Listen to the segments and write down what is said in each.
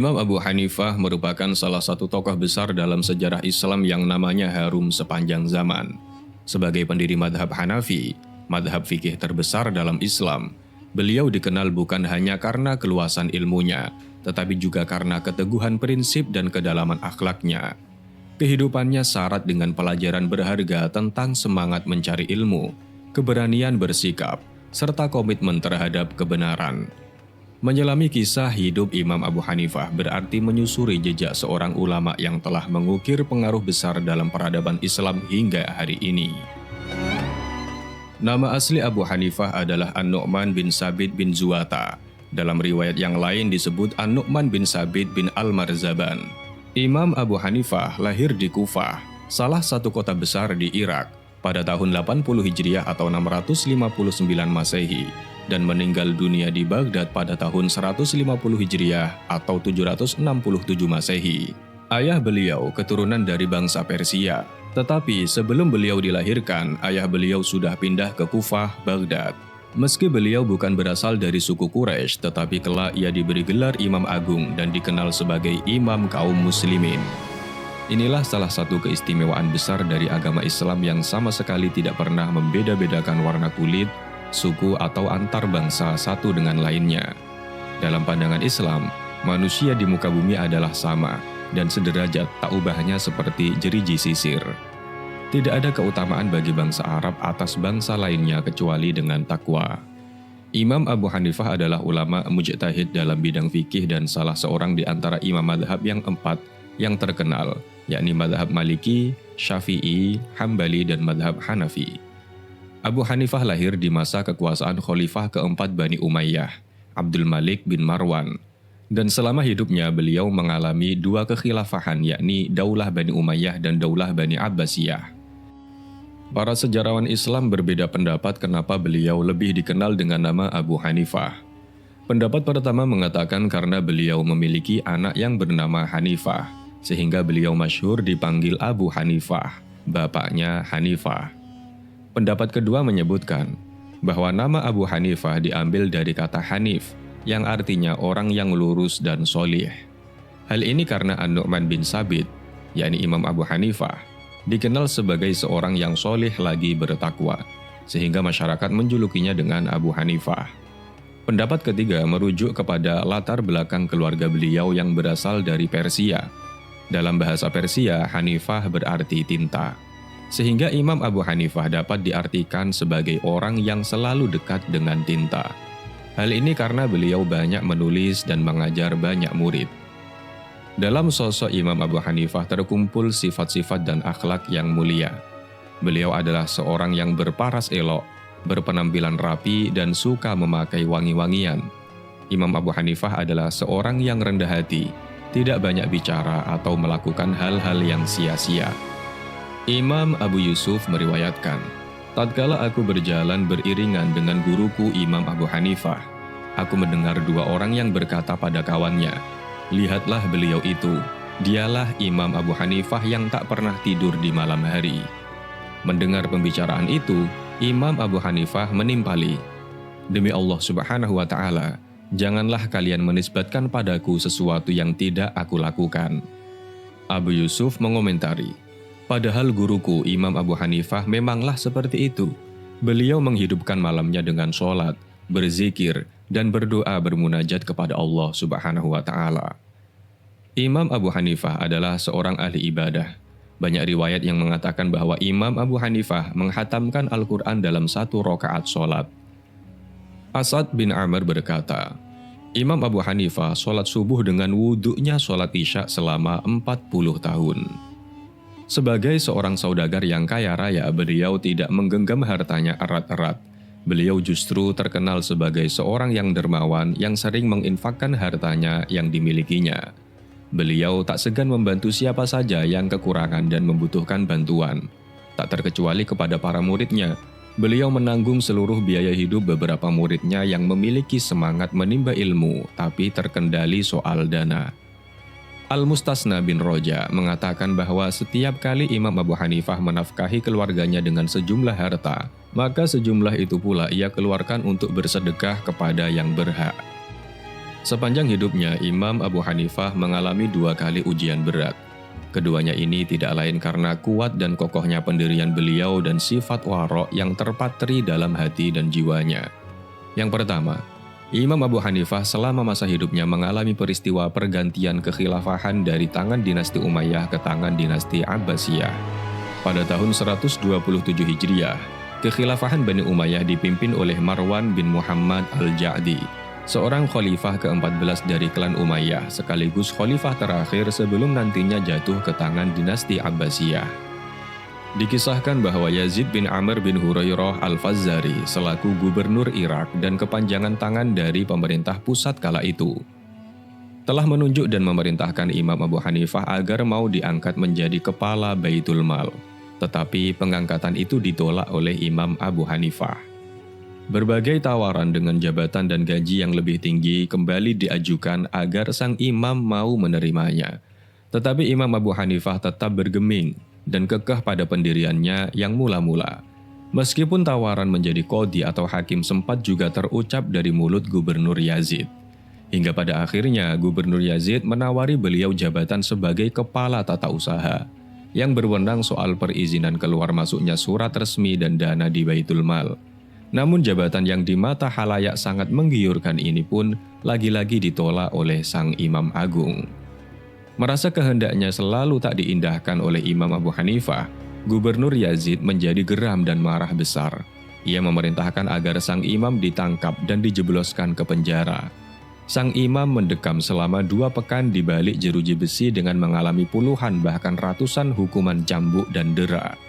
Imam Abu Hanifah merupakan salah satu tokoh besar dalam sejarah Islam yang namanya harum sepanjang zaman. Sebagai pendiri madhab Hanafi, madhab fikih terbesar dalam Islam, beliau dikenal bukan hanya karena keluasan ilmunya, tetapi juga karena keteguhan prinsip dan kedalaman akhlaknya. Kehidupannya syarat dengan pelajaran berharga tentang semangat mencari ilmu, keberanian bersikap, serta komitmen terhadap kebenaran. Menyelami kisah hidup Imam Abu Hanifah berarti menyusuri jejak seorang ulama yang telah mengukir pengaruh besar dalam peradaban Islam hingga hari ini. Nama asli Abu Hanifah adalah An-Nu'man bin Sabit bin Zuwata. Dalam riwayat yang lain disebut An-Nu'man bin Sabit bin Al-Marzaban. Imam Abu Hanifah lahir di Kufah, salah satu kota besar di Irak, pada tahun 80 Hijriah atau 659 Masehi, dan meninggal dunia di Baghdad pada tahun 150 Hijriah atau 767 Masehi. Ayah beliau keturunan dari bangsa Persia, tetapi sebelum beliau dilahirkan, ayah beliau sudah pindah ke Kufah, Baghdad. Meski beliau bukan berasal dari suku Quraisy, tetapi kelak ia diberi gelar Imam Agung dan dikenal sebagai Imam kaum Muslimin. Inilah salah satu keistimewaan besar dari agama Islam yang sama sekali tidak pernah membeda-bedakan warna kulit, suku atau antar bangsa satu dengan lainnya. Dalam pandangan Islam, manusia di muka bumi adalah sama dan sederajat tak ubahnya seperti jeriji sisir. Tidak ada keutamaan bagi bangsa Arab atas bangsa lainnya kecuali dengan takwa. Imam Abu Hanifah adalah ulama mujtahid dalam bidang fikih dan salah seorang di antara imam madhab yang empat yang terkenal, yakni madhab Maliki, Syafi'i, Hambali, dan madhab Hanafi. Abu Hanifah lahir di masa kekuasaan Khalifah keempat Bani Umayyah, Abdul Malik bin Marwan, dan selama hidupnya beliau mengalami dua kekhilafahan, yakni Daulah Bani Umayyah dan Daulah Bani Abbasiyah. Para sejarawan Islam berbeda pendapat kenapa beliau lebih dikenal dengan nama Abu Hanifah. Pendapat pertama mengatakan karena beliau memiliki anak yang bernama Hanifah, sehingga beliau masyhur dipanggil Abu Hanifah, bapaknya Hanifah. Pendapat kedua menyebutkan bahwa nama Abu Hanifah diambil dari kata Hanif, yang artinya orang yang lurus dan solih. Hal ini karena An-Nu'man bin Sabit, yakni Imam Abu Hanifah, dikenal sebagai seorang yang solih lagi bertakwa, sehingga masyarakat menjulukinya dengan Abu Hanifah. Pendapat ketiga merujuk kepada latar belakang keluarga beliau yang berasal dari Persia. Dalam bahasa Persia, Hanifah berarti tinta, sehingga Imam Abu Hanifah dapat diartikan sebagai orang yang selalu dekat dengan tinta. Hal ini karena beliau banyak menulis dan mengajar banyak murid. Dalam sosok Imam Abu Hanifah terkumpul sifat-sifat dan akhlak yang mulia. Beliau adalah seorang yang berparas elok, berpenampilan rapi, dan suka memakai wangi-wangian. Imam Abu Hanifah adalah seorang yang rendah hati, tidak banyak bicara atau melakukan hal-hal yang sia-sia. Imam Abu Yusuf meriwayatkan, tatkala aku berjalan beriringan dengan guruku Imam Abu Hanifah, aku mendengar dua orang yang berkata pada kawannya, "Lihatlah beliau itu, dialah Imam Abu Hanifah yang tak pernah tidur di malam hari." Mendengar pembicaraan itu, Imam Abu Hanifah menimpali, "Demi Allah Subhanahu wa Ta'ala, janganlah kalian menisbatkan padaku sesuatu yang tidak aku lakukan." Abu Yusuf mengomentari, "Padahal guruku Imam Abu Hanifah memanglah seperti itu. Beliau menghidupkan malamnya dengan sholat, berzikir, dan berdoa bermunajat kepada Allah Subhanahu wa Ta'ala." Imam Abu Hanifah adalah seorang ahli ibadah. Banyak riwayat yang mengatakan bahwa Imam Abu Hanifah menghatamkan Al-Quran dalam satu rakaat sholat. Asad bin Amr berkata, Imam Abu Hanifah sholat subuh dengan wudhunya sholat isya selama 40 tahun. Sebagai seorang saudagar yang kaya raya, beliau tidak menggenggam hartanya erat-erat. Beliau justru terkenal sebagai seorang yang dermawan yang sering menginfakkan hartanya yang dimilikinya. Beliau tak segan membantu siapa saja yang kekurangan dan membutuhkan bantuan. Tak terkecuali kepada para muridnya, beliau menanggung seluruh biaya hidup beberapa muridnya yang memiliki semangat menimba ilmu tapi terkendali soal dana. Al-Mustasna bin Roja mengatakan bahwa setiap kali Imam Abu Hanifah menafkahi keluarganya dengan sejumlah harta, maka sejumlah itu pula ia keluarkan untuk bersedekah kepada yang berhak. Sepanjang hidupnya, Imam Abu Hanifah mengalami 2 kali ujian berat. Keduanya ini tidak lain karena kuat dan kokohnya pendirian beliau dan sifat warok yang terpatri dalam hati dan jiwanya. Yang pertama, Imam Abu Hanifah selama masa hidupnya mengalami peristiwa pergantian kekhilafahan dari tangan dinasti Umayyah ke tangan dinasti Abbasiyah. Pada tahun 127 Hijriah, kekhilafahan Bani Umayyah dipimpin oleh Marwan bin Muhammad al-Ja'di, seorang khalifah ke-14 dari klan Umayyah, sekaligus khalifah terakhir sebelum nantinya jatuh ke tangan dinasti Abbasiyah. Dikisahkan bahwa Yazid bin Amr bin Hurairah al-Fazari selaku gubernur Irak dan kepanjangan tangan dari pemerintah pusat kala itu, telah menunjuk dan memerintahkan Imam Abu Hanifah agar mau diangkat menjadi kepala Baitul Mal. Tetapi pengangkatan itu ditolak oleh Imam Abu Hanifah. Berbagai tawaran dengan jabatan dan gaji yang lebih tinggi kembali diajukan agar sang imam mau menerimanya. Tetapi Imam Abu Hanifah tetap bergeming dan kekeh pada pendiriannya yang mula-mula. Meskipun tawaran menjadi qadhi atau hakim sempat juga terucap dari mulut Gubernur Yazid. Hingga pada akhirnya Gubernur Yazid menawari beliau jabatan sebagai kepala tata usaha yang berwenang soal perizinan keluar masuknya surat resmi dan dana di Baitul Mal. Namun jabatan yang di mata halayak sangat menggiurkan ini pun lagi-lagi ditolak oleh sang Imam Agung. Merasa kehendaknya selalu tak diindahkan oleh Imam Abu Hanifah, Gubernur Yazid menjadi geram dan marah besar. Ia memerintahkan agar sang imam ditangkap dan dijebloskan ke penjara. Sang imam mendekam selama 2 pekan di balik jeruji besi dengan mengalami puluhan bahkan ratusan hukuman cambuk dan dera.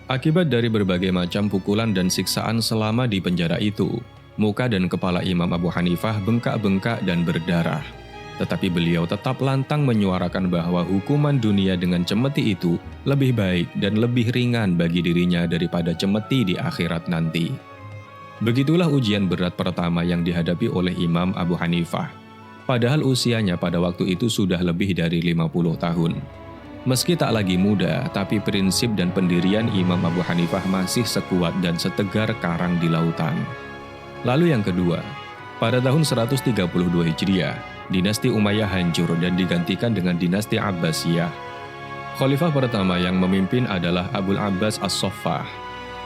Akibat dari berbagai macam pukulan dan siksaan selama di penjara itu, muka dan kepala Imam Abu Hanifah bengkak-bengkak dan berdarah. Tetapi beliau tetap lantang menyuarakan bahwa hukuman dunia dengan cemeti itu lebih baik dan lebih ringan bagi dirinya daripada cemeti di akhirat nanti. Begitulah ujian berat pertama yang dihadapi oleh Imam Abu Hanifah. Padahal usianya pada waktu itu sudah lebih dari 50 tahun. Meski tak lagi muda, tapi prinsip dan pendirian Imam Abu Hanifah masih sekuat dan setegar karang di lautan. Lalu yang kedua, pada tahun 132 Hijriah, dinasti Umayyah hancur dan digantikan dengan dinasti Abbasiyah. Khalifah pertama yang memimpin adalah Abul Abbas As-Saffah.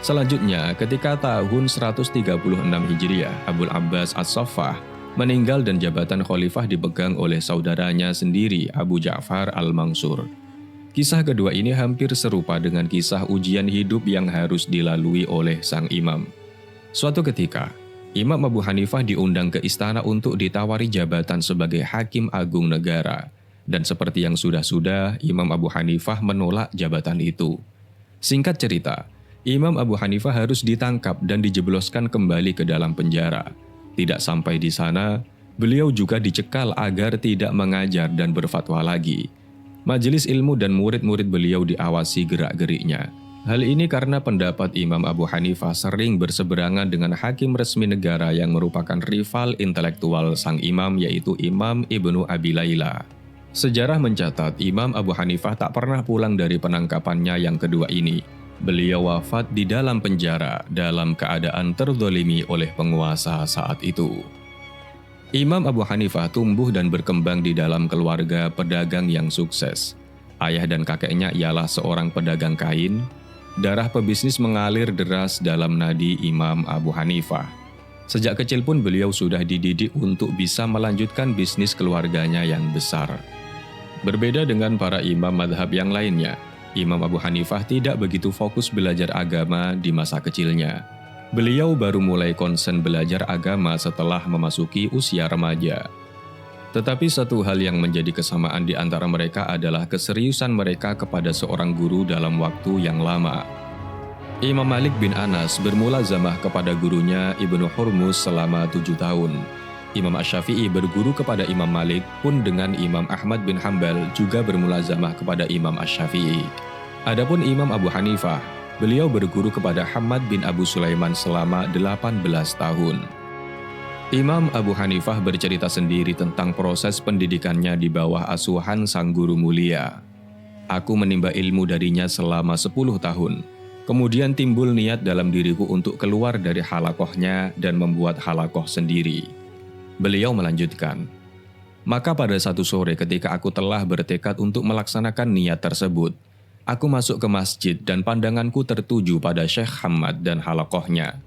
Selanjutnya, ketika tahun 136 Hijriah, Abul Abbas As-Saffah meninggal dan jabatan khalifah dipegang oleh saudaranya sendiri, Abu Ja'far Al-Mansur. Kisah kedua ini hampir serupa dengan kisah ujian hidup yang harus dilalui oleh sang imam. Suatu ketika, Imam Abu Hanifah diundang ke istana untuk ditawari jabatan sebagai Hakim Agung Negara. Dan seperti yang sudah-sudah, Imam Abu Hanifah menolak jabatan itu. Singkat cerita, Imam Abu Hanifah harus ditangkap dan dijebloskan kembali ke dalam penjara. Tidak sampai di sana, beliau juga dicekal agar tidak mengajar dan berfatwa lagi. Majelis ilmu dan murid-murid beliau diawasi gerak-geriknya. Hal ini karena pendapat Imam Abu Hanifah sering berseberangan dengan hakim resmi negara yang merupakan rival intelektual sang imam, yaitu Imam Ibnu Abi Layla. Sejarah mencatat Imam Abu Hanifah tak pernah pulang dari penangkapannya yang kedua ini. Beliau wafat di dalam penjara dalam keadaan terzolimi oleh penguasa saat itu. Imam Abu Hanifah tumbuh dan berkembang di dalam keluarga pedagang yang sukses. Ayah dan kakeknya ialah seorang pedagang kain. Darah pebisnis mengalir deras dalam nadi Imam Abu Hanifah. Sejak kecil pun beliau sudah dididik untuk bisa melanjutkan bisnis keluarganya yang besar. Berbeda dengan para imam madhab yang lainnya, Imam Abu Hanifah tidak begitu fokus belajar agama di masa kecilnya. Beliau baru mulai konsen belajar agama setelah memasuki usia remaja. Tetapi satu hal yang menjadi kesamaan di antara mereka adalah keseriusan mereka kepada seorang guru dalam waktu yang lama. Imam Malik bin Anas bermulazamah kepada gurunya Ibnu Hurmuz selama 7 tahun. Imam Asy-Syafi'i berguru kepada Imam Malik, pun dengan Imam Ahmad bin Hambal juga bermulazamah kepada Imam Asy-Syafi'i. Adapun Imam Abu Hanifah, beliau berguru kepada Hamad bin Abu Sulaiman selama 18 tahun. Imam Abu Hanifah bercerita sendiri tentang proses pendidikannya di bawah asuhan sang guru mulia. Aku menimba ilmu darinya selama 10 tahun. Kemudian timbul niat dalam diriku untuk keluar dari halakohnya dan membuat halakoh sendiri. Beliau melanjutkan, "Maka pada satu sore ketika aku telah bertekad untuk melaksanakan niat tersebut, aku masuk ke masjid dan pandanganku tertuju pada Syekh Hamad dan halakohnya.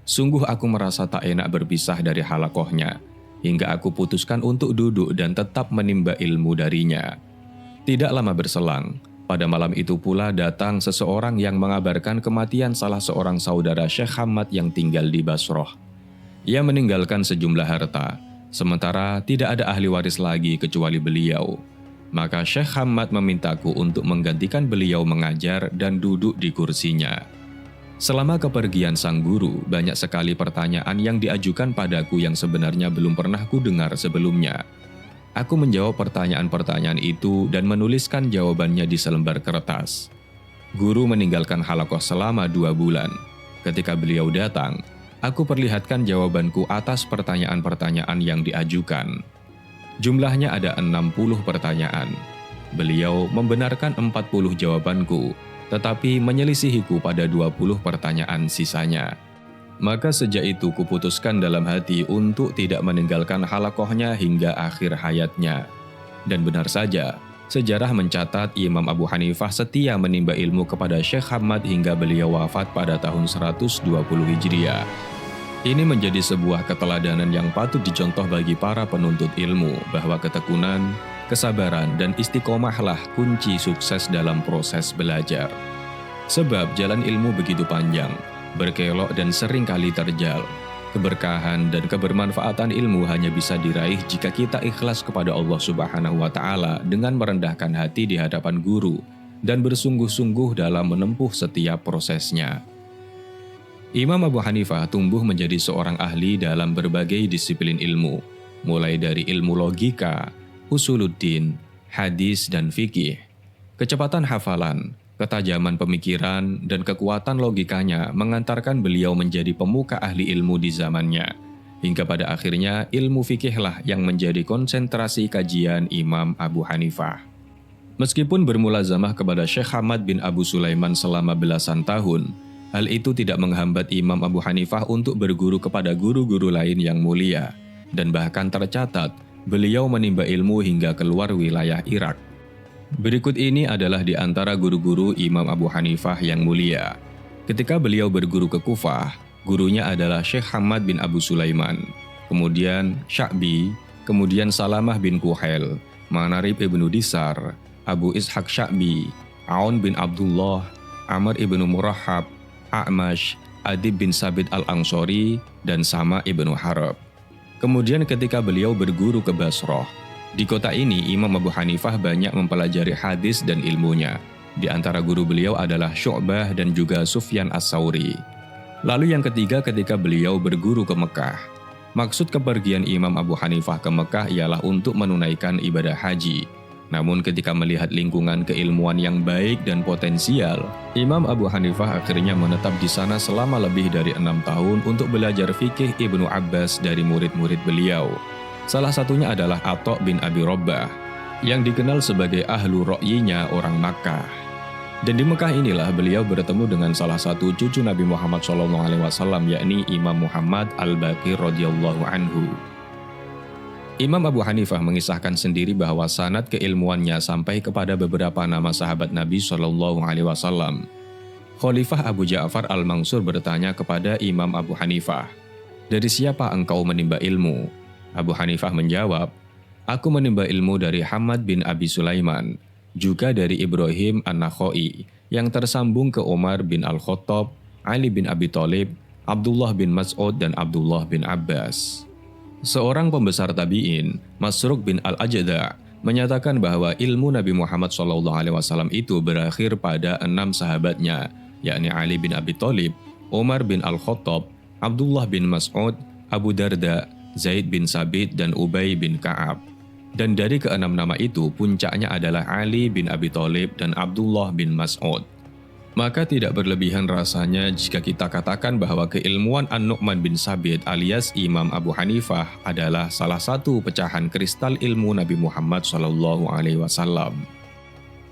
Sungguh aku merasa tak enak berpisah dari halakohnya, hingga aku putuskan untuk duduk dan tetap menimba ilmu darinya. Tidak lama berselang, pada malam itu pula datang seseorang yang mengabarkan kematian salah seorang saudara Syekh Hamad yang tinggal di Basroh. Ia meninggalkan sejumlah harta, sementara tidak ada ahli waris lagi kecuali beliau. Maka Syekh Hamad memintaku untuk menggantikan beliau mengajar dan duduk di kursinya. Selama kepergian sang guru, banyak sekali pertanyaan yang diajukan padaku yang sebenarnya belum pernah kudengar sebelumnya. Aku menjawab pertanyaan-pertanyaan itu dan menuliskan jawabannya di selembar kertas. Guru meninggalkan halakoh selama 2 bulan. Ketika beliau datang, aku perlihatkan jawabanku atas pertanyaan-pertanyaan yang diajukan. Jumlahnya ada 60 pertanyaan. Beliau membenarkan 40 jawabanku, tetapi menyelisihiku pada 20 pertanyaan sisanya. Maka sejak itu kuputuskan dalam hati untuk tidak meninggalkan halakohnya hingga akhir hayatnya. Dan benar saja, sejarah mencatat Imam Abu Hanifah setia menimba ilmu kepada Syekh Hamad hingga beliau wafat pada tahun 120 Hijriah. Ini menjadi sebuah keteladanan yang patut dicontoh bagi para penuntut ilmu bahwa ketekunan, kesabaran, dan istiqomahlah kunci sukses dalam proses belajar. Sebab jalan ilmu begitu panjang, berkelok dan sering kali terjal. Keberkahan dan kebermanfaatan ilmu hanya bisa diraih jika kita ikhlas kepada Allah Subhanahu wa Ta'ala dengan merendahkan hati di hadapan guru dan bersungguh-sungguh dalam menempuh setiap prosesnya. Imam Abu Hanifah tumbuh menjadi seorang ahli dalam berbagai disiplin ilmu, mulai dari ilmu logika, usuluddin, hadis, dan fikih. Kecepatan hafalan, ketajaman pemikiran, dan kekuatan logikanya mengantarkan beliau menjadi pemuka ahli ilmu di zamannya, hingga pada akhirnya ilmu fikihlah yang menjadi konsentrasi kajian Imam Abu Hanifah. Meskipun bermulazamah kepada Syekh Hamad bin Abu Sulaiman selama belasan tahun, hal itu tidak menghambat Imam Abu Hanifah untuk berguru kepada guru-guru lain yang mulia, dan bahkan tercatat beliau menimba ilmu hingga keluar wilayah Irak. Berikut ini adalah di antara guru-guru Imam Abu Hanifah yang mulia. Ketika beliau berguru ke Kufah, gurunya adalah Syekh Hamad bin Abu Sulaiman, kemudian Sya'bi, kemudian Salamah bin Kuhail, Manarib ibnu Disar, Abu Ishaq Sya'bi, Aun bin Abdullah, Amr ibnu Murahab, A'mash, Adib bin Sabit al-Ansori, dan Sama ibnu Harab. Kemudian ketika beliau berguru ke Basroh, di kota ini Imam Abu Hanifah banyak mempelajari hadis dan ilmunya. Di antara guru beliau adalah Syu'bah dan juga Sufyan As-Sauri. Lalu yang ketiga ketika beliau berguru ke Mekah. Maksud kepergian Imam Abu Hanifah ke Mekah ialah untuk menunaikan ibadah haji. Namun ketika melihat lingkungan keilmuan yang baik dan potensial, Imam Abu Hanifah akhirnya menetap di sana selama lebih dari 6 tahun untuk belajar fikih Ibnu Abbas dari murid-murid beliau. Salah satunya adalah Atha bin Abi Rabbah, yang dikenal sebagai ahlu ro'yinya orang Makkah. Dan di Mekah inilah beliau bertemu dengan salah satu cucu Nabi Muhammad SAW, yakni Imam Muhammad Al-Baqir radhiyallahu anhu. Imam Abu Hanifah mengisahkan sendiri bahwa sanad keilmuannya sampai kepada beberapa nama sahabat Nabi SAW. Khalifah Abu Ja'far Al-Mansur bertanya kepada Imam Abu Hanifah, "Dari siapa engkau menimba ilmu?" Abu Hanifah menjawab, "Aku menimba ilmu dari Hamad bin Abi Sulaiman, juga dari Ibrahim An-Nakhai, yang tersambung ke Umar bin Al-Khattab, Ali bin Abi Thalib, Abdullah bin Mas'ud, dan Abdullah bin Abbas." Seorang pembesar tabi'in, Masruq bin Al-Ajda', menyatakan bahwa ilmu Nabi Muhammad SAW itu berakhir pada 6 sahabatnya, yakni Ali bin Abi Thalib, Umar bin Al-Khattab, Abdullah bin Mas'ud, Abu Darda, Zaid bin Sabit, dan Ubay bin Ka'ab. Dan dari ke-6 nama itu, puncaknya adalah Ali bin Abi Thalib dan Abdullah bin Mas'ud. Maka tidak berlebihan rasanya jika kita katakan bahwa keilmuan An-Nu'man bin Sabit alias Imam Abu Hanifah adalah salah satu pecahan kristal ilmu Nabi Muhammad SAW.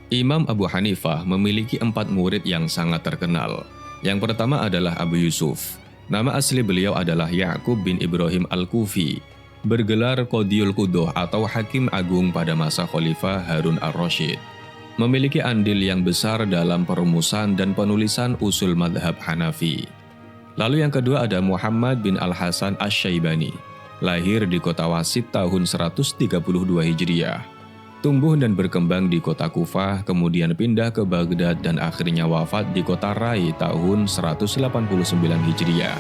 Imam Abu Hanifah memiliki 4 murid yang sangat terkenal. Yang pertama adalah Abu Yusuf. Nama asli beliau adalah Ya'qub bin Ibrahim Al-Kufi. bergelar Qadhiyul Qudah atau Hakim Agung pada masa Khalifah Harun ar-Rasyid. Memiliki andil yang besar dalam perumusan dan penulisan usul madhab Hanafi. Lalu yang kedua ada Muhammad bin Al-Hasan Asy-Syaibani, lahir di kota Wasit tahun 132 Hijriah. Tumbuh dan berkembang di kota Kufah, kemudian pindah ke Baghdad dan akhirnya wafat di kota Rai tahun 189 Hijriah.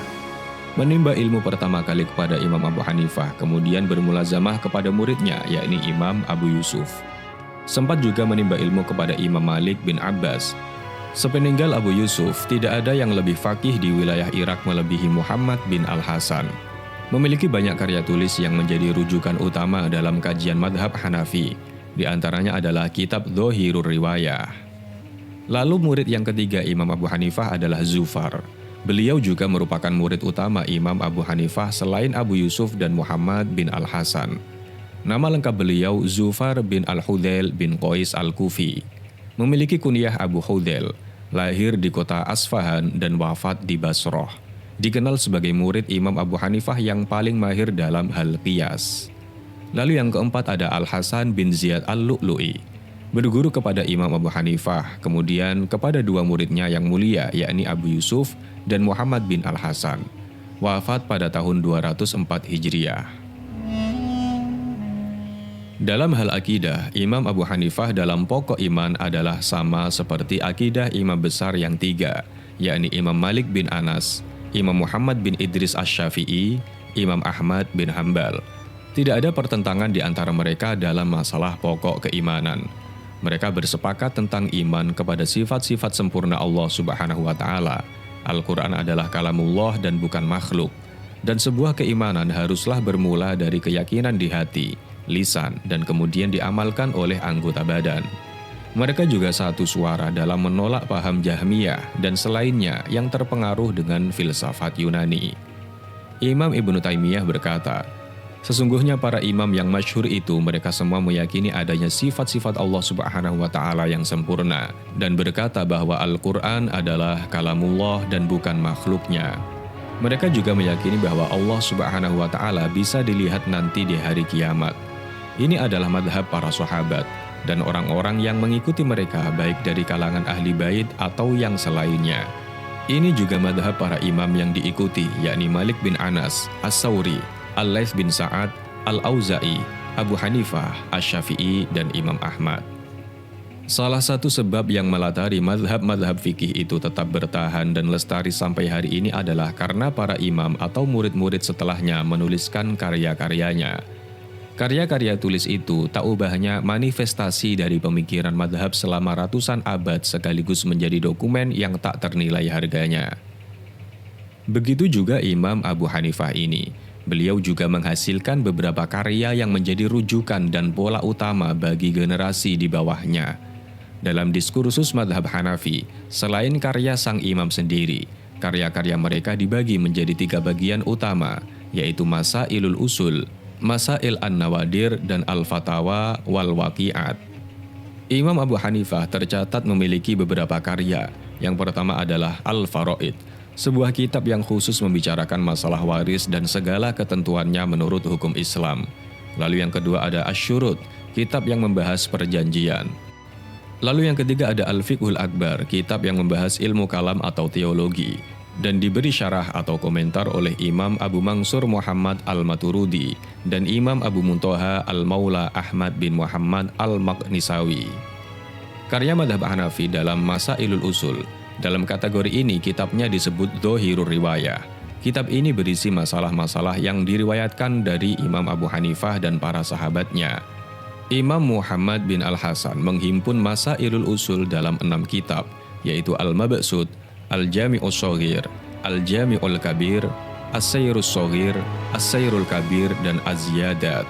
Menimba ilmu pertama kali kepada Imam Abu Hanifah, kemudian bermulazamah kepada muridnya yakni Imam Abu Yusuf. Sempat juga menimba ilmu kepada Imam Malik bin Abbas. Sepeninggal Abu Yusuf, tidak ada yang lebih faqih di wilayah Irak melebihi Muhammad bin Al-Hasan. Memiliki banyak karya tulis yang menjadi rujukan utama dalam kajian madhab Hanafi. Di antaranya adalah kitab Dhahirur Riwayah. Lalu murid yang ketiga Imam Abu Hanifah adalah Zufar. Beliau juga merupakan murid utama Imam Abu Hanifah selain Abu Yusuf dan Muhammad bin Al-Hasan. Nama lengkap beliau Zufar bin Al-Hudzail bin Qais Al-Kufi. Memiliki kunyah Abu Hudzail, lahir di kota Asfahan dan wafat di Basrah. Dikenal sebagai murid Imam Abu Hanifah yang paling mahir dalam hal qiyas. Lalu yang keempat ada Al-Hasan bin Ziyad Al-Lu'lu'i. Berguru kepada Imam Abu Hanifah, kemudian kepada dua muridnya yang mulia yakni Abu Yusuf dan Muhammad bin Al-Hasan. Wafat pada tahun 204 Hijriah. Dalam hal akidah, Imam Abu Hanifah dalam pokok iman adalah sama seperti akidah imam besar yang tiga, yakni Imam Malik bin Anas, Imam Muhammad bin Idris Asy-Syafi'i, Imam Ahmad bin Hambal. Tidak ada pertentangan di antara mereka dalam masalah pokok keimanan. Mereka bersepakat tentang iman kepada sifat-sifat sempurna Allah Subhanahu wa Ta'ala. Al-Quran adalah kalamullah dan bukan makhluk. Dan sebuah keimanan haruslah bermula dari keyakinan di hati, lisan, dan kemudian diamalkan oleh anggota badan. Mereka juga satu suara dalam menolak paham Jahmiyah dan selainnya yang terpengaruh dengan filsafat Yunani. Imam Ibnu Taimiyah berkata, sesungguhnya para imam yang masyhur itu mereka semua meyakini adanya sifat-sifat Allah Subhanahu wa Ta'ala yang sempurna dan berkata bahwa Al-Quran adalah kalamullah dan bukan makhluknya. Mereka juga meyakini bahwa Allah Subhanahu wa Ta'ala bisa dilihat nanti di hari kiamat. Ini adalah madhab para sahabat dan orang-orang yang mengikuti mereka baik dari kalangan ahli bait atau yang selainnya. Ini juga madhab para imam yang diikuti yakni Malik bin Anas, As-Sawri, Al-Laits bin Sa'ad, Al-Auza'i, Abu Hanifah, Asy-Syafi'i, dan Imam Ahmad. Salah satu sebab yang melatari madhab-madhab fikih itu tetap bertahan dan lestari sampai hari ini adalah karena para imam atau murid-murid setelahnya menuliskan karya-karyanya. Karya-karya tulis itu tak ubahnya manifestasi dari pemikiran madhab selama ratusan abad sekaligus menjadi dokumen yang tak ternilai harganya. Begitu juga Imam Abu Hanifah ini. Beliau juga menghasilkan beberapa karya yang menjadi rujukan dan pola utama bagi generasi di bawahnya. Dalam diskursus madhab Hanafi, selain karya sang imam sendiri, karya-karya mereka dibagi menjadi tiga bagian utama, yaitu Masailul Usul, Masail An-Nawadir, dan Al-Fatawa wal Waqi'at. Imam Abu Hanifah tercatat memiliki beberapa karya. Yang pertama adalah Al-Faraid, sebuah kitab yang khusus membicarakan masalah waris dan segala ketentuannya menurut hukum Islam. Lalu yang kedua ada Asy-Syurut, kitab yang membahas perjanjian. Lalu yang ketiga ada Al-Fiqhul Akbar, kitab yang membahas ilmu kalam atau teologi, dan diberi syarah atau komentar oleh Imam Abu Mansur Muhammad Al-Maturidi dan Imam Abu Muntaha Al-Maula Ahmad bin Muhammad Al-Maqnisawi. Karya madhab Hanafi dalam Masailul Usul. Dalam kategori ini kitabnya disebut Dhahirur Riwayah. Kitab ini berisi masalah-masalah yang diriwayatkan dari Imam Abu Hanifah dan para sahabatnya. Imam Muhammad bin Al-Hasan menghimpun Masailul Usul dalam 6 kitab, yaitu Al-Mabsut, Al-Jami'us Shaghir, Al-Jami'ul Kabir, As-Sayrus Shaghir, As-Sayrul Kabir, dan Az-Ziyadat.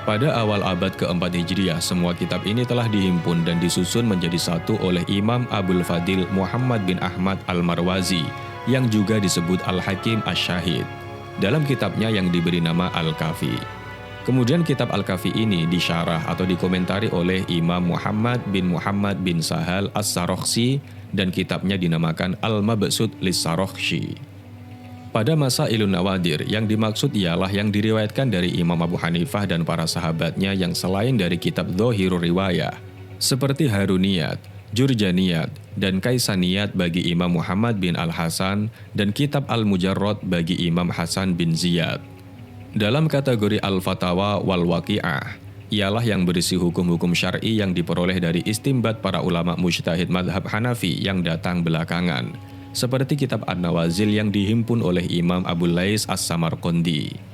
Pada awal abad ke-4 Hijriah, semua kitab ini telah dihimpun dan disusun menjadi satu oleh Imam Abul Fadil Muhammad bin Ahmad Al-Marwazi, yang juga disebut Al-Hakim Asy-Syahid, dalam kitabnya yang diberi nama Al-Kafi. Kemudian kitab Al-Kafi ini disyarah atau dikomentari oleh Imam Muhammad bin Sahal As-Sarakhsi dan kitabnya dinamakan Al-Mabsut Lis-Sarakhsi. Pada masa Ilun Nawadir, yang dimaksud ialah yang diriwayatkan dari Imam Abu Hanifah dan para sahabatnya yang selain dari kitab Dhahirur Riwayah, seperti Haruniyat, Jurjaniyat, dan Kaisaniyat bagi Imam Muhammad bin Al-Hasan dan kitab Al-Mujarrad bagi Imam Hasan bin Ziyad. Dalam kategori Al-Fatawa wal Waqi'ah, ialah yang berisi hukum-hukum syar'i yang diperoleh dari istimbat para ulama mujtahid madhab Hanafi yang datang belakangan, seperti kitab An-Nawazil yang dihimpun oleh Imam Abu Lais As-Samarqandi.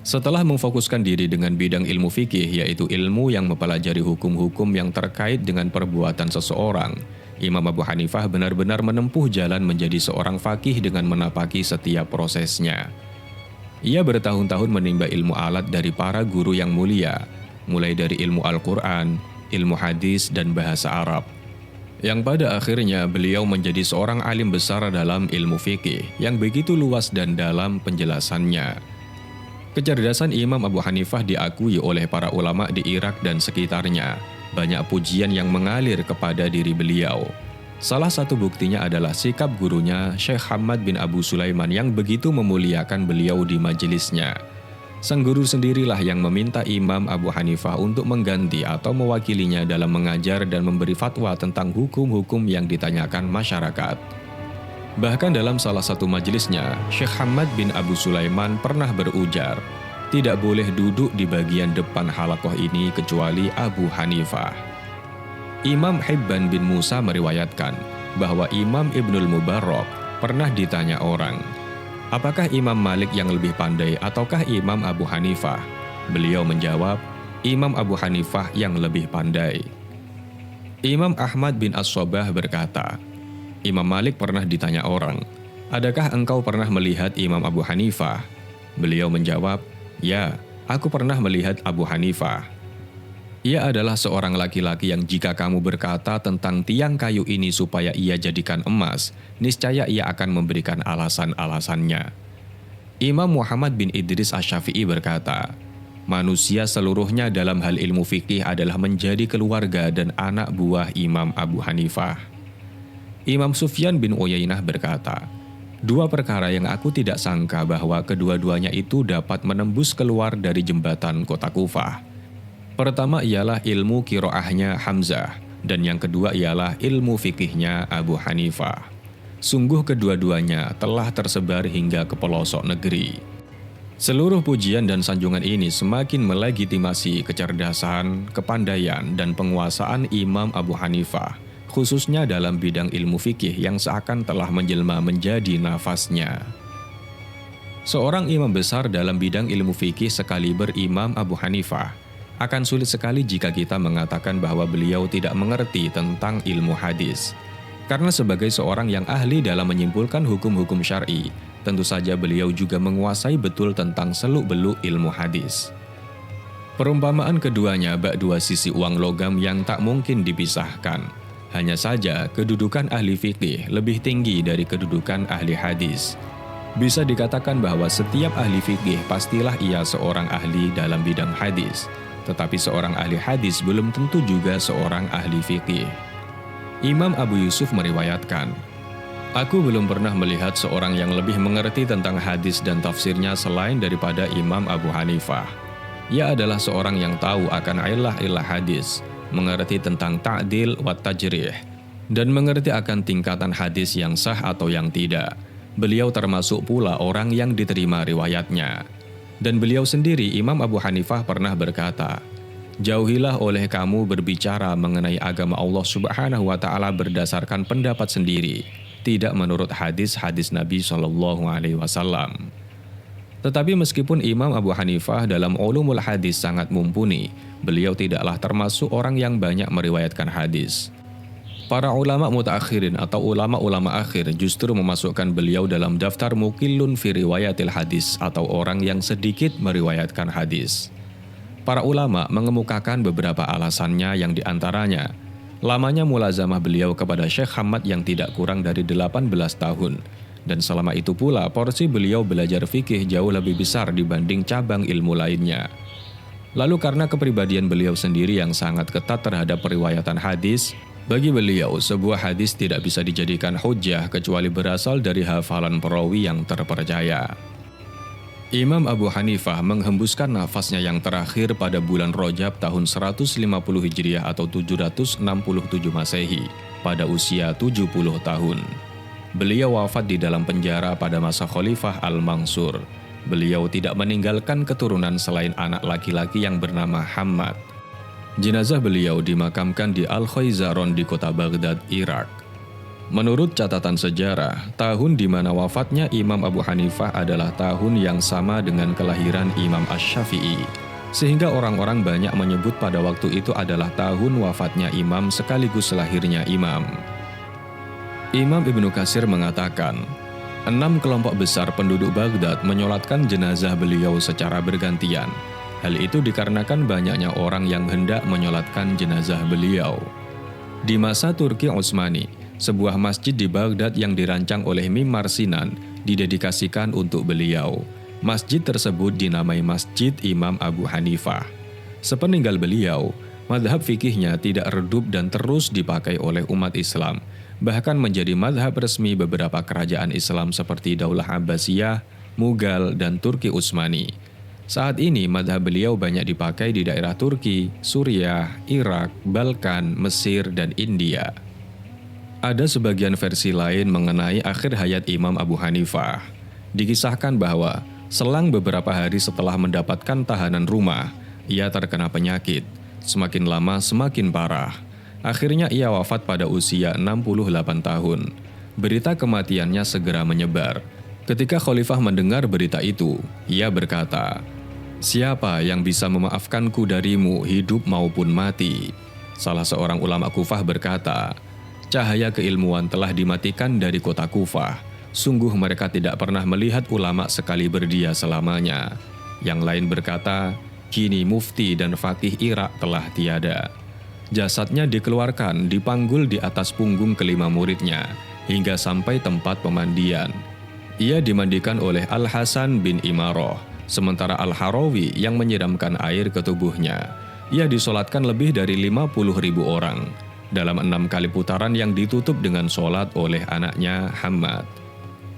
Setelah memfokuskan diri dengan bidang ilmu fikih, yaitu ilmu yang mempelajari hukum-hukum yang terkait dengan perbuatan seseorang, Imam Abu Hanifah benar-benar menempuh jalan menjadi seorang faqih dengan menapaki setiap prosesnya. Ia bertahun-tahun menimba ilmu alat dari para guru yang mulia, mulai dari ilmu Al-Quran, ilmu hadis, dan bahasa Arab. Yang pada akhirnya beliau menjadi seorang alim besar dalam ilmu fikih yang begitu luas dan dalam penjelasannya. Kecerdasan Imam Abu Hanifah diakui oleh para ulama di Irak dan sekitarnya. Banyak pujian yang mengalir kepada diri beliau. Salah satu buktinya adalah sikap gurunya Syekh Hamad bin Abu Sulaiman yang begitu memuliakan beliau di majelisnya. Sang guru sendirilah yang meminta Imam Abu Hanifah untuk mengganti atau mewakilinya dalam mengajar dan memberi fatwa tentang hukum-hukum yang ditanyakan masyarakat. Bahkan dalam salah satu majelisnya, Syekh Hamad bin Abu Sulaiman pernah berujar, tidak boleh duduk di bagian depan halaqah ini kecuali Abu Hanifah. Imam Hibban bin Musa meriwayatkan bahwa Imam Ibnul Mubarak pernah ditanya orang, apakah Imam Malik yang lebih pandai ataukah Imam Abu Hanifah? Beliau menjawab, Imam Abu Hanifah yang lebih pandai. Imam Ahmad bin As-Sobah berkata, Imam Malik pernah ditanya orang, adakah engkau pernah melihat Imam Abu Hanifah? Beliau menjawab, ya, aku pernah melihat Abu Hanifah. Ia adalah seorang laki-laki yang jika kamu berkata tentang tiang kayu ini supaya ia jadikan emas, niscaya ia akan memberikan alasan-alasannya. Imam Muhammad bin Idris Asy-Syafi'i berkata, manusia seluruhnya dalam hal ilmu fikih adalah menjadi keluarga dan anak buah Imam Abu Hanifah. Imam Sufyan bin Uyainah berkata, dua perkara yang aku tidak sangka bahwa kedua-duanya itu dapat menembus keluar dari jembatan kota Kufah. Pertama ialah ilmu qiraahnya Hamzah, dan yang kedua ialah ilmu fikihnya Abu Hanifah. Sungguh kedua-duanya telah tersebar hingga ke pelosok negeri. Seluruh pujian dan sanjungan ini semakin melegitimasi kecerdasan, kepandaian, dan penguasaan Imam Abu Hanifah, khususnya dalam bidang ilmu fikih yang seakan telah menjelma menjadi nafasnya. Seorang imam besar dalam bidang ilmu fikih sekaliber Imam Abu Hanifah akan sulit sekali jika kita mengatakan bahwa beliau tidak mengerti tentang ilmu hadis. Karena sebagai seorang yang ahli dalam menyimpulkan hukum-hukum syar'i, tentu saja beliau juga menguasai betul tentang seluk-beluk ilmu hadis. Perumpamaan keduanya bak dua sisi uang logam yang tak mungkin dipisahkan. Hanya saja kedudukan ahli fikih lebih tinggi dari kedudukan ahli hadis. Bisa dikatakan bahwa setiap ahli fikih pastilah ia seorang ahli dalam bidang hadis, tetapi seorang ahli hadis belum tentu juga seorang ahli fikih. Imam Abu Yusuf meriwayatkan, aku belum pernah melihat seorang yang lebih mengerti tentang hadis dan tafsirnya selain daripada Imam Abu Hanifah. Ia adalah seorang yang tahu akan ilah-ilah hadis, mengerti tentang ta'dil wa tajrih, dan mengerti akan tingkatan hadis yang sah atau yang tidak. Beliau termasuk pula orang yang diterima riwayatnya. Dan beliau sendiri, Imam Abu Hanifah pernah berkata, jauhilah oleh kamu berbicara mengenai agama Allah Subhanahu wa Ta'ala berdasarkan pendapat sendiri, tidak menurut hadis-hadis Nabi SAW. Tetapi meskipun Imam Abu Hanifah dalam ulumul hadis sangat mumpuni, beliau tidaklah termasuk orang yang banyak meriwayatkan hadis. Para ulama mutaakhirin atau ulama-ulama akhir justru memasukkan beliau dalam daftar muqillun fi riwayatil hadis atau orang yang sedikit meriwayatkan hadis. Para ulama mengemukakan beberapa alasannya yang diantaranya, lamanya mulazamah beliau kepada Syekh Hamad yang tidak kurang dari 18 tahun. Dan selama itu pula porsi beliau belajar fikih jauh lebih besar dibanding cabang ilmu lainnya. Lalu karena kepribadian beliau sendiri yang sangat ketat terhadap periwayatan hadis, Bagi beliau, sebuah hadis tidak bisa dijadikan hujjah kecuali berasal dari hafalan perawi yang terpercaya. Imam Abu Hanifah menghembuskan nafasnya yang terakhir pada bulan Rajab tahun 150 Hijriah atau 767 Masehi pada usia 70 tahun. Beliau wafat di dalam penjara pada masa Khalifah Al-Mansur. Beliau tidak meninggalkan keturunan selain anak laki-laki yang bernama Hammad. Jenazah beliau dimakamkan di Al-Khayzaron di kota Baghdad, Irak. Menurut catatan sejarah, tahun di mana wafatnya Imam Abu Hanifah adalah tahun yang sama dengan kelahiran Imam Asy-Syafi'i, sehingga orang-orang banyak menyebut pada waktu itu adalah tahun wafatnya Imam sekaligus lahirnya Imam. Imam Ibnu Katsir mengatakan, 6 kelompok besar penduduk Baghdad menyolatkan jenazah beliau secara bergantian. Hal itu dikarenakan banyaknya orang yang hendak menyolatkan jenazah beliau. Di masa Turki Utsmani, sebuah masjid di Baghdad yang dirancang oleh Mimar Sinan didedikasikan untuk beliau. Masjid tersebut dinamai Masjid Imam Abu Hanifah. Sepeninggal beliau, madhab fikihnya tidak redup dan terus dipakai oleh umat Islam, bahkan menjadi madhab resmi beberapa kerajaan Islam seperti Daulah Abbasiyah, Mughal, dan Turki Utsmani. Saat ini madhab beliau banyak dipakai di daerah Turki, Suriah, Irak, Balkan, Mesir, dan India. Ada sebagian versi lain mengenai akhir hayat Imam Abu Hanifah. Dikisahkan bahwa selang beberapa hari setelah mendapatkan tahanan rumah, ia terkena penyakit. Semakin lama semakin parah. Akhirnya ia wafat pada usia 68 tahun. Berita kematiannya segera menyebar. Ketika Khalifah mendengar berita itu, ia berkata, "Siapa yang bisa memaafkanku darimu hidup maupun mati?" Salah seorang ulama Kufah berkata, "Cahaya keilmuan telah dimatikan dari kota Kufah. Sungguh mereka tidak pernah melihat ulama sekali berdia selamanya." Yang lain berkata, "Kini mufti dan fakih Irak telah tiada." Jasadnya dikeluarkan, dipanggul di atas punggung kelima muridnya, hingga sampai tempat pemandian. Ia dimandikan oleh Al-Hasan bin Imaroh, sementara Al-Harawi yang menyiramkan air ke tubuhnya. Ia disolatkan lebih dari 50.000 orang, dalam 6 kali putaran yang ditutup dengan solat oleh anaknya Hammad.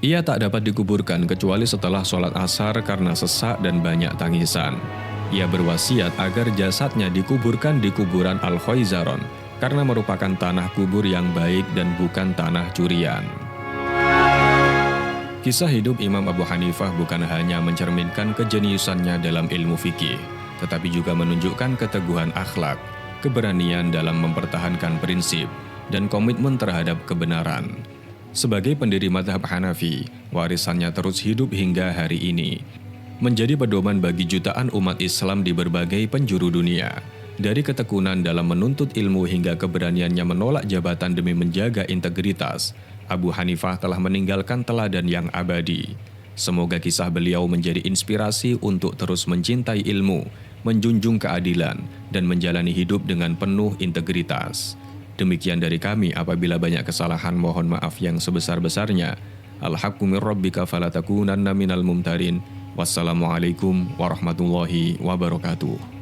Ia tak dapat dikuburkan kecuali setelah solat asar karena sesak dan banyak tangisan. Ia berwasiat agar jasadnya dikuburkan di kuburan Al-Khayzaron, karena merupakan tanah kubur yang baik dan bukan tanah curian. Kisah hidup Imam Abu Hanifah bukan hanya mencerminkan kejeniusannya dalam ilmu fikih, tetapi juga menunjukkan keteguhan akhlak, keberanian dalam mempertahankan prinsip, dan komitmen terhadap kebenaran. Sebagai pendiri mazhab Hanafi, warisannya terus hidup hingga hari ini, menjadi pedoman bagi jutaan umat Islam di berbagai penjuru dunia. Dari ketekunan dalam menuntut ilmu hingga keberaniannya menolak jabatan demi menjaga integritas, Abu Hanifah telah meninggalkan teladan yang abadi. Semoga kisah beliau menjadi inspirasi untuk terus mencintai ilmu, menjunjung keadilan, dan menjalani hidup dengan penuh integritas. Demikian dari kami, apabila banyak kesalahan mohon maaf yang sebesar-besarnya. Al-haqqu min rabbika falatakunanna minal mumtarin. Wassalamualaikum warahmatullahi wabarakatuh.